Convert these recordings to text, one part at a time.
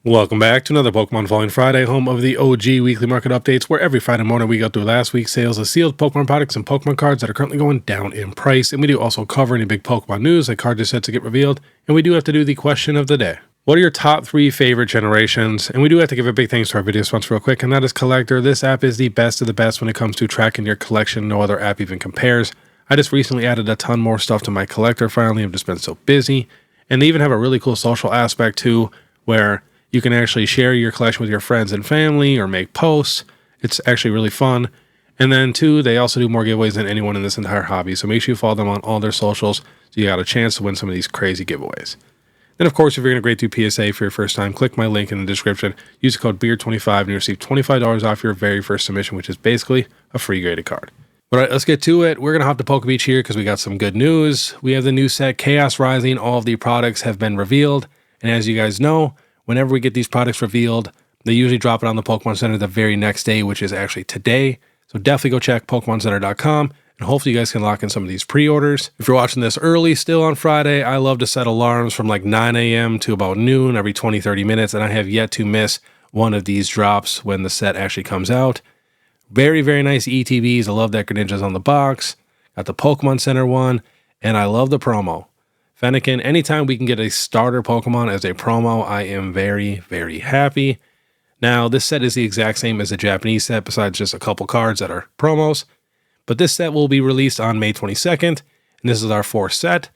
Welcome back to another Pokemon Falling Friday, home of the OG weekly market updates, where every Friday morning we go through last week's sales of sealed Pokemon products and Pokemon cards that are currently going down in price. And we do also cover any big Pokemon news, like cards are set to get revealed. And we do have to do the question of the day. What are your top 3 favorite generations? And we do have to give a big thanks to our video sponsor real quick, and that is Collectr. This app is the best of the best when it comes to tracking your collection. No other app even compares. I just recently added a ton more stuff to my Collectr finally. I've just been so busy. And they even have a really cool social aspect too, where you can actually share your collection with your friends and family or make posts. It's actually really fun. And then 2, they also do more giveaways than anyone in this entire hobby. So make sure you follow them on all their socials so you got a chance to win some of these crazy giveaways. Then, of course, if you're going to grade through PSA for your first time, click my link in the description. Use the code BEARD25 and you receive $25 off your very first submission, which is basically a free graded card. All right, let's get to it. We're going to hop to PokeBeard here because we got some good news. We have the new set Chaos Rising. All of the products have been revealed. And as you guys know, whenever we get these products revealed, they usually drop it on the Pokemon Center the very next day, which is actually today. So definitely go check PokemonCenter.com, and hopefully you guys can lock in some of these pre-orders. If you're watching this early still on Friday, I love to set alarms from like 9 a.m. to about noon every 20-30 minutes, and I have yet to miss one of these drops when the set actually comes out. Very, very nice ETBs. I love that Greninja's on the box. Got the Pokemon Center one, and I love the promo. Fennekin, anytime we can get a starter Pokemon as a promo, I am very, very happy. Now, this set is the exact same as the Japanese set, besides just a couple cards that are promos. But this set will be released on May 22nd, and this is our 4th set.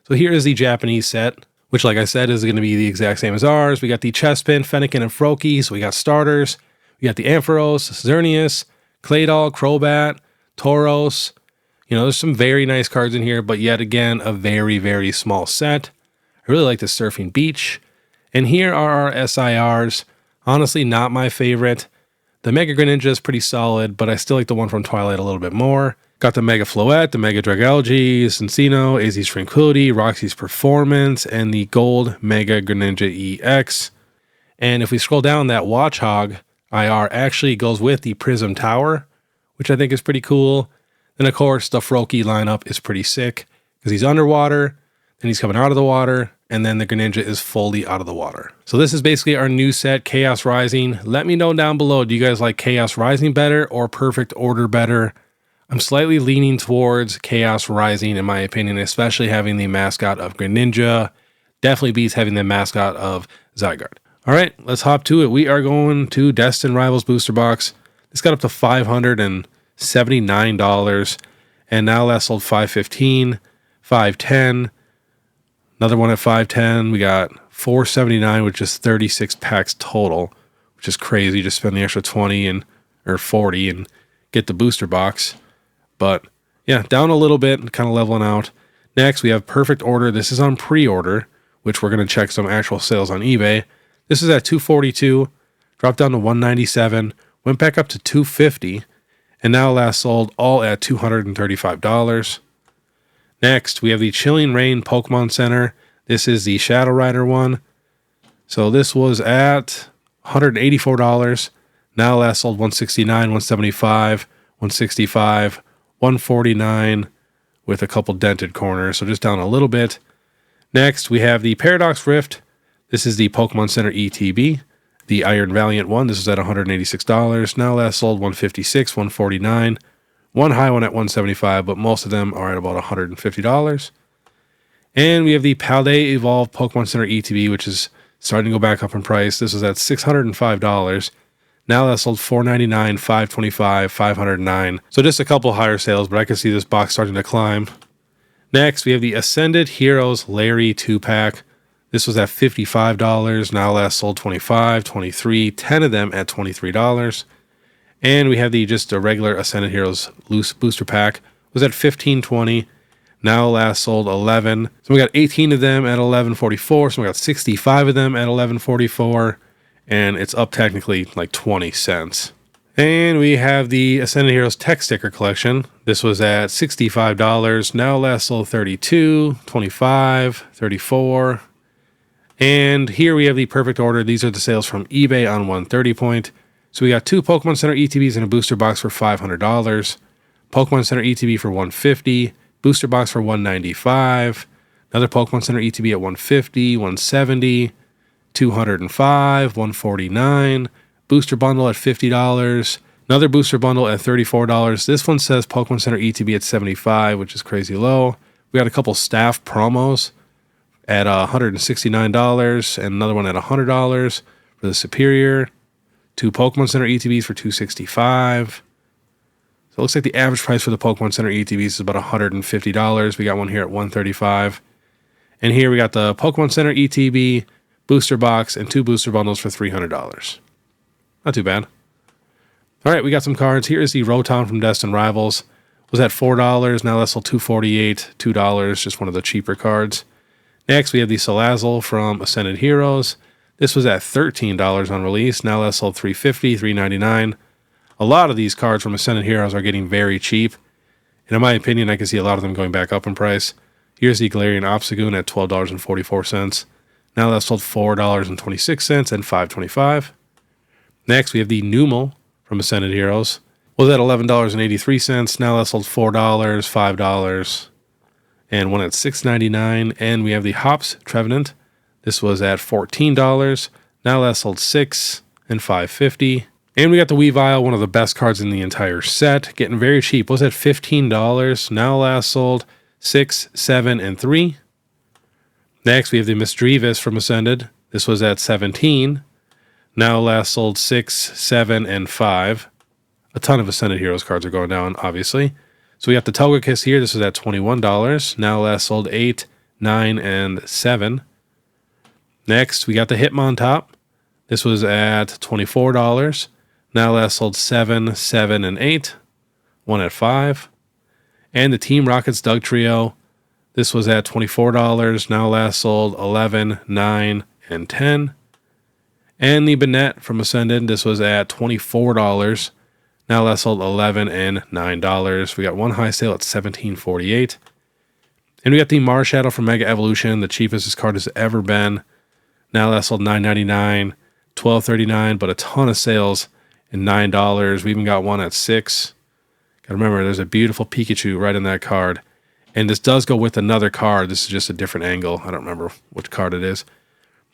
So here is the Japanese set, which, like I said, is going to be the exact same as ours. We got the Chespin, Fennekin, and Froakie, so we got starters. We got the Ampharos, Xerneas, Claydol, Crobat, Tauros. You know, there's some very nice cards in here, but yet again, a very, very small set. I really like the Surfing Beach. And here are our SIRs. Honestly, not my favorite. The Mega Greninja is pretty solid, but I still like the one from Twilight a little bit more. Got the Mega Floette, the Mega Dragalge, Cincino, AZ's Tranquility, Roxy's Performance, and the Gold Mega Greninja EX. And if we scroll down, that Watchog IR actually goes with the Prism Tower, which I think is pretty cool. Then, of course, the Froakie lineup is pretty sick because he's underwater, then he's coming out of the water, and then the Greninja is fully out of the water. So this is basically our new set, Chaos Rising. Let me know down below, do you guys like Chaos Rising better or Perfect Order better? I'm slightly leaning towards Chaos Rising, in my opinion, especially having the mascot of Greninja. Definitely beats having the mascot of Zygarde. All right, let's hop to it. We are going to Destined Rivals Booster Box. This got up to $579, and now last sold $515, $510, another one at $510. We got $479, which is 36 packs total, which is crazy. Just spend the extra 20 or 40 and get the booster box. But yeah, down a little bit, kind of leveling out. Next, we have Perfect Order. This is on pre-order, which we're going to check some actual sales on eBay. This is at $242, dropped down to $197, went back up to $250. And now last sold all at $235. Next, we have the Chilling Reign Pokemon Center. This is the Shadow Rider one. So this was at $184. Now last sold $169, $175, $165, $149 with a couple dented corners. So just down a little bit. Next, we have the Paradox Rift. This is the Pokemon Center ETB. The Iron Valiant one, this is at $186. Now last sold $156, $149. One high one at $175, but most of them are at about $150. And we have the Paldea Evolved Pokemon Center ETB, which is starting to go back up in price. This is at $605. Now last sold $499, $525, $509. So just a couple higher sales, but I can see this box starting to climb. Next, we have the Ascended Heroes Larry 2-pack. This was at $55. Now last sold $25, $23, 10 of them at $23. And we have the just a regular Ascended Heroes loose booster pack. Was at $15.20. Now last sold 11. So we got 18 of them at $11.44. So we got 65 of them at $11.44. And it's up technically like 20 cents. And we have the Ascended Heroes Tech Sticker Collection. This was at $65. Now last sold $32, $25, $34. And here we have the Perfect Order. These are the sales from eBay on 130 point. So we got 2 Pokemon Center ETBs in a booster box for $500. Pokemon Center ETB for $150. Booster box for $195. Another Pokemon Center ETB at $150, $170. $205, $149. Booster bundle at $50. Another booster bundle at $34. This one says Pokemon Center ETB at $75, which is crazy low. We got a couple staff promos at $169 and another one at $100 for the Superior. 2 Pokemon Center ETBs for $265. So it looks like the average price for the Pokemon Center ETBs is about $150. We got one here at $135. And here we got the Pokemon Center ETB booster box and 2 booster bundles for $300. Not too bad. All right, we got some cards. Here is the Rotom from Destined Rivals. Was at $4. Now that's sold $248, $2, just one of the cheaper cards. Next, we have the Salazzle from Ascended Heroes. This was at $13 on release. Now that's sold $350, $399. A lot of these cards from Ascended Heroes are getting very cheap. And in my opinion, I can see a lot of them going back up in price. Here's the Galarian Obstagoon at $12.44. Now that's sold $4.26 and $5.25. Next, we have the Numel from Ascended Heroes. Was at $11.83. Now that's sold $4, $5, and one at $6.99. And we have the Hops Trevenant. This was at $14. Now that's sold $6 and $5.50. And we got the Weavile, one of the best cards in the entire set, getting very cheap. Was at $15. Now last sold $6, $7, and $3. Next, we have the Misdreavus from Ascended. This was at $17. Now last sold $6, $7, and $5. A ton of Ascended Heroes cards are going down, obviously. So we got the Togekiss here. This was at $21. Now last sold $8, $9, and $7. Next, we got the Hitmontop. This was at $24. Now last sold $7, $7, and $8. One at $5. And the Team Rocket's Doug Trio. This was at $24. Now last sold $11, $9, and $10. And the Banette from Ascended. This was at $24. Now last sold $11 and $9. We got one high sale at $17.48. And we got the Marshadow from Mega Evolution, the cheapest this card has ever been. Now last sold $9.99, $12.39, but a ton of sales and $9. We even got one at $6. Gotta remember, there's a beautiful Pikachu right in that card. And this does go with another card. This is just a different angle. I don't remember which card it is.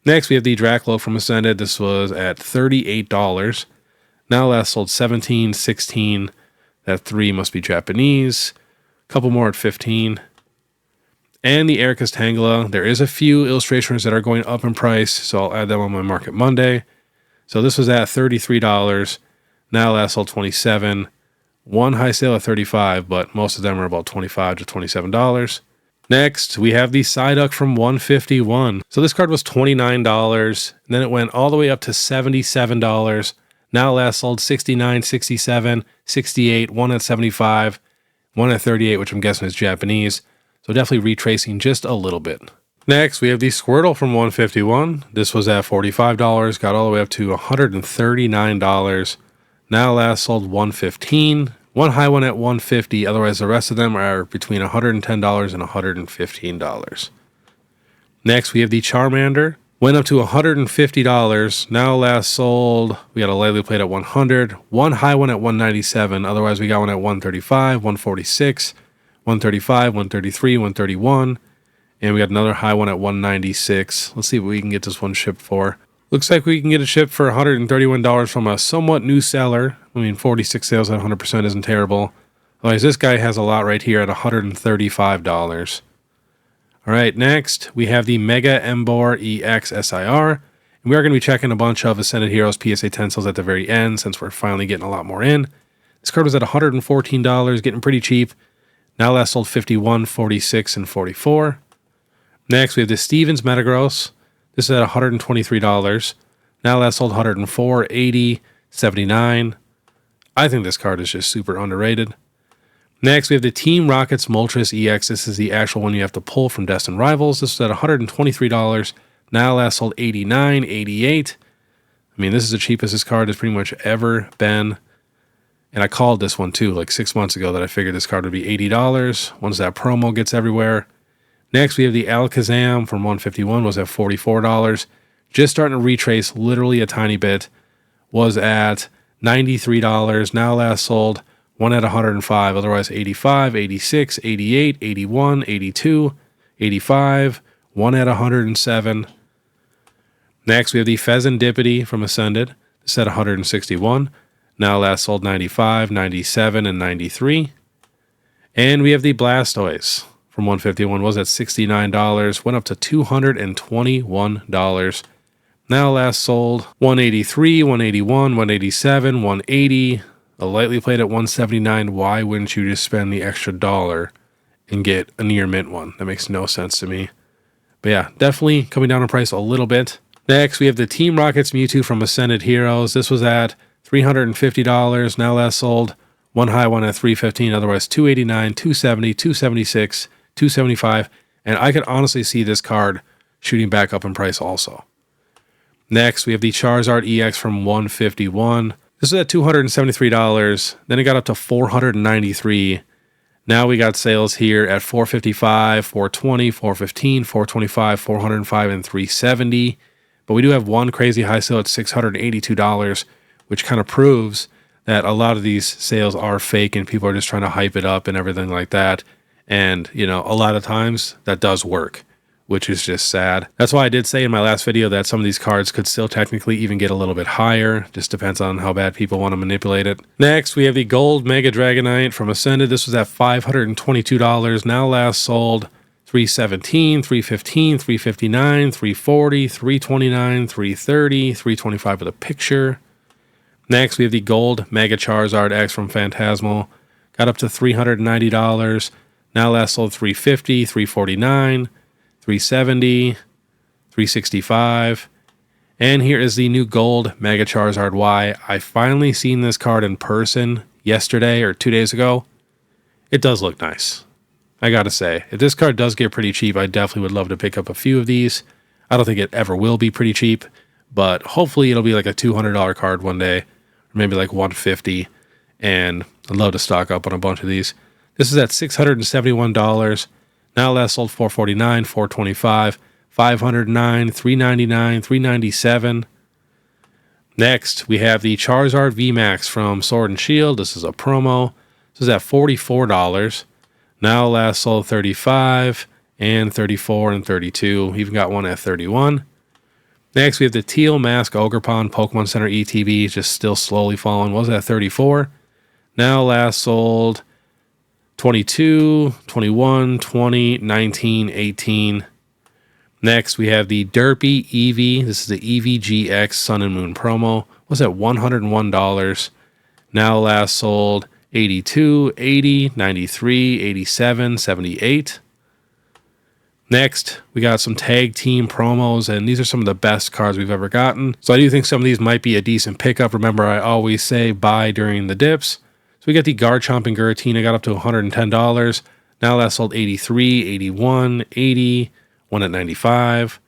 Next, we have the Dracloak from Ascended. This was at $38. Now last sold $17, $16. That 3 must be Japanese. A couple more at $15. And the Erica's Tangela. There is a few illustrations that are going up in price, so I'll add them on my Market Monday. So this was at $33. Now last sold $27. One high sale at $35, but most of them are about $25 to $27. Next, we have the Psyduck from 151. So this card was $29, and then it went all the way up to $77. Now last sold $69, $67, $68, one at $75, one at $38, which I'm guessing is Japanese. So definitely retracing just a little bit. Next, we have the Squirtle from 151. This was at $45, got all the way up to $139. Now last sold $115. One high one at $150. Otherwise, the rest of them are between $110 and $115. Next, we have the Charmander. Went up to $150. Now last sold, we got a lightly plate at $100. One high one at $197. Otherwise, we got one at $135, $146, $135, $133, $131. And we got another high one at $196. Let's see what we can get this one shipped for. Looks like we can get it shipped for $131 from a somewhat new seller. I mean, 46 sales at 100% isn't terrible. Otherwise, this guy has a lot right here at $135. All right, next, we have the Mega Embor EX SIR. And we are going to be checking a bunch of Ascended Heroes PSA 10 sales at the very end, since we're finally getting a lot more in. This card was at $114, getting pretty cheap. Now last sold $51, $46, and $44. Next, we have the Stevens Metagross. This is at $123. Now last sold $104, $80, $79. I think this card is just super underrated. Next, we have the Team Rockets Moltres EX. This is the actual one you have to pull from Destined Rivals. This is at $123. Now last sold $89, $88. I mean, this is the cheapest this card has pretty much ever been. And I called this one too, like 6 months ago, that I figured this card would be $80 once that promo gets everywhere. Next, we have the Alakazam from 151, was at $44. Just starting to retrace literally a tiny bit. Was at $93. Now last sold one at $105. Otherwise, $85, $86, $88, $81, $82, $85. One at $107. Next, we have the Pheasantipity from Ascended. This at 161. Now last sold 95, 97, and 93. And we have the Blastoise from 151. Was at $69. Went up to $221. Now last sold 183, 181, 187, 180. A lightly played at 179. Why wouldn't you just spend the extra dollar and get a near mint one? That makes no sense to me. But yeah, definitely coming down in price a little bit. Next, we have the Team Rocket's Mewtwo from Ascended Heroes. This was at $350. Now last sold one high one at $315. Otherwise, $289, $270, $276, $275. And I could honestly see this card shooting back up in price also. Next, we have the Charizard EX from 151. This is at $273. Then it got up to $493. Now we got sales here at $455, $420, $415, $425, $405, and $370. But we do have one crazy high sale at $682, which kind of proves that a lot of these sales are fake and people are just trying to hype it up and everything like that. And, you know, a lot of times that does work, which is just sad. That's why I did say in my last video that some of these cards could still technically even get a little bit higher. Just depends on how bad people want to manipulate it. Next, we have the Gold Mega Dragonite from Ascended. This was at $522. Now last sold $317, $315, $359, $340, $329, $330, $325 with a picture. Next, we have the Gold Mega Charizard X from Phantasmal. Got up to $390. Now last sold $350, $349, $370, $365. And here is the new Gold Mega Charizard Y. I finally seen this card in person yesterday or 2 days ago. It does look nice. I gotta say, if this card does get pretty cheap, I definitely would love to pick up a few of these. I don't think it ever will be pretty cheap, but hopefully it'll be like a $200 card one day, or maybe like $150, and I'd love to stock up on a bunch of these. This is at $671. Now last sold $449, $425, $509, $399, $397. Next, we have the Charizard VMAX from Sword and Shield. This is a promo. This is at $44. Now last sold $35 and $34 and $32. Even got one at $31. Next, we have the Teal Mask Ogerpon Pokemon Center ETB, just still slowly falling. Was at $34. Now last sold 22, 21, 20, 19, 18. Next, we have the Derpy Eevee. This is the EVGX Sun and Moon promo. Was at $101. Now last sold 82, 80, 93, 87, 78. Next, we got some tag team promos, and these are some of the best cards we've ever gotten. So I do think some of these might be a decent pickup. Remember, I always say buy during the dips. So we got the Garchomp and Giratina, got up to $110. Now that sold 83, 81, 80, one at 95.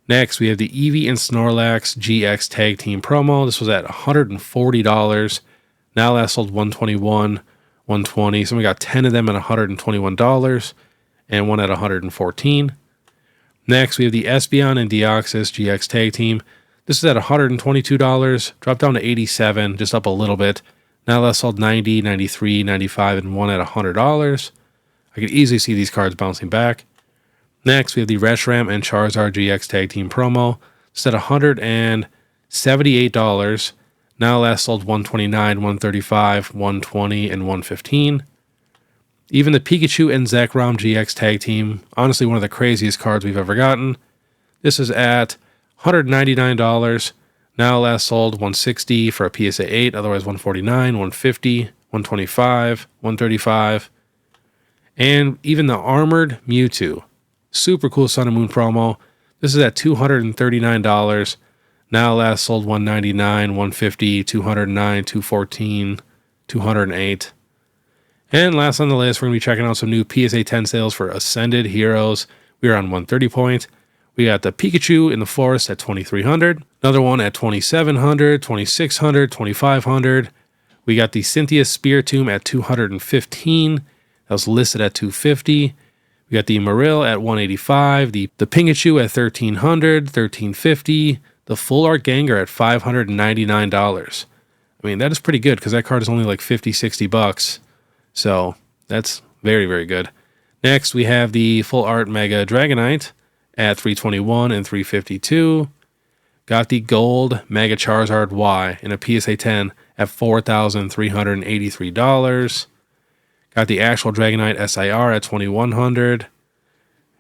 Next, we have the Eevee and Snorlax GX tag team promo. This was at $140. Now that sold 121, 120. So we got 10 of them at $121 and one at $114. Next, we have the Espeon and Deoxys GX tag team. This is at $122, dropped down to 87, just up a little bit. Now that sold 90, 93, 95, and one at $100. I could easily see these cards bouncing back. Next, we have the Reshiram and Charizard GX tag team promo. It's at $178. Now last sold 129, 135, 120, and 115. Even the Pikachu and Zekrom GX tag team, honestly one of the craziest cards we've ever gotten. This is at $199. Now last sold 160 for a PSA 8, otherwise 149, 150, 125, 135. And even the Armored Mewtwo, super cool Sun and Moon promo. This is at $239. Now last sold 199, 150, 209, 214, 208. And last on the list, we're going to be checking out some new PSA 10 sales for Ascended Heroes. We are on 130 points. We got the Pikachu in the Forest at 2,300. Another one at 2,700, 2,600, 2,500. We got the Cynthia Spiritomb at 215. That was listed at 250. We got the Marill at 185. The Pikachu at 1,300, 1,350. The Full Art Gengar at $599. I mean, that is pretty good because that card is only like 50, 60 bucks. So that's very, very good. Next, we have the Full Art Mega Dragonite at 321 and 352. Got the gold Mega Charizard Y in a PSA 10 at $4,383. Got the actual Dragonite SIR at $2,100.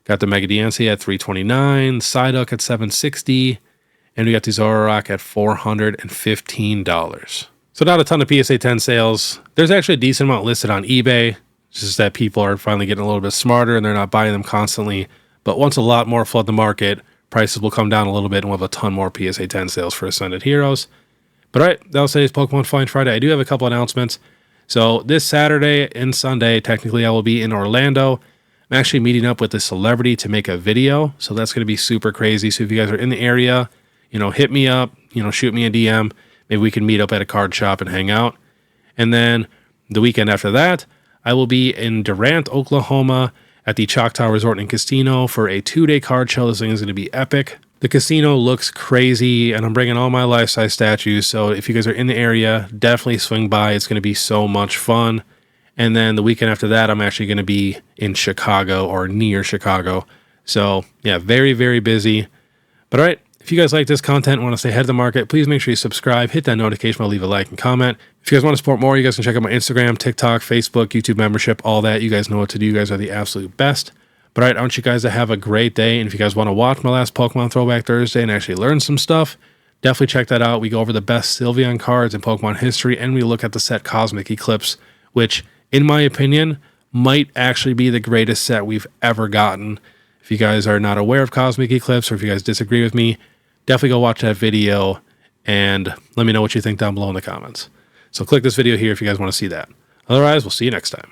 Got the Mega DNC at $329, Psyduck at $760, and we got the Zoroark at $415. So not a ton of PSA 10 sales. There's actually a decent amount listed on eBay. It's just that people are finally getting a little bit smarter and they're not buying them constantly. But once a lot more flood the market, prices will come down a little bit and we'll have a ton more PSA 10 sales for Ascended Heroes. But all right, that'll say it's Pokemon Flying Friday. I do have a couple announcements. So this Saturday and Sunday, technically I will be in Orlando. I'm actually meeting up with a celebrity to make a video. So that's going to be super crazy. So if you guys are in the area, hit me up, shoot me a DM. Maybe we can meet up at a card shop and hang out. And then the weekend after that, I will be in Durant, Oklahoma at the Choctaw Resort and Casino for a 2-day card show. This thing is going to be epic. The casino looks crazy, and I'm bringing all my life-size statues. So if you guys are in the area, definitely swing by. It's going to be so much fun. And then the weekend after that, I'm actually going to be in Chicago or near Chicago. So yeah, very, very busy. But all right, if you guys like this content and want to stay ahead of the market, please make sure you subscribe, hit that notification bell, leave a like and comment. If you guys want to support more, you guys can check out my Instagram, TikTok, Facebook, YouTube membership, all that. You guys know what to do. You guys are the absolute best. But all right, I want you guys to have a great day. And if you guys want to watch my last Pokemon Throwback Thursday and actually learn some stuff, definitely check that out. We go over the best Sylveon cards in Pokemon history, and we look at the set Cosmic Eclipse, which, in my opinion, might actually be the greatest set we've ever gotten. If you guys are not aware of Cosmic Eclipse, or if you guys disagree with me, definitely go watch that video and let me know what you think down below in the comments. So click this video here if you guys want to see that. Otherwise, we'll see you next time.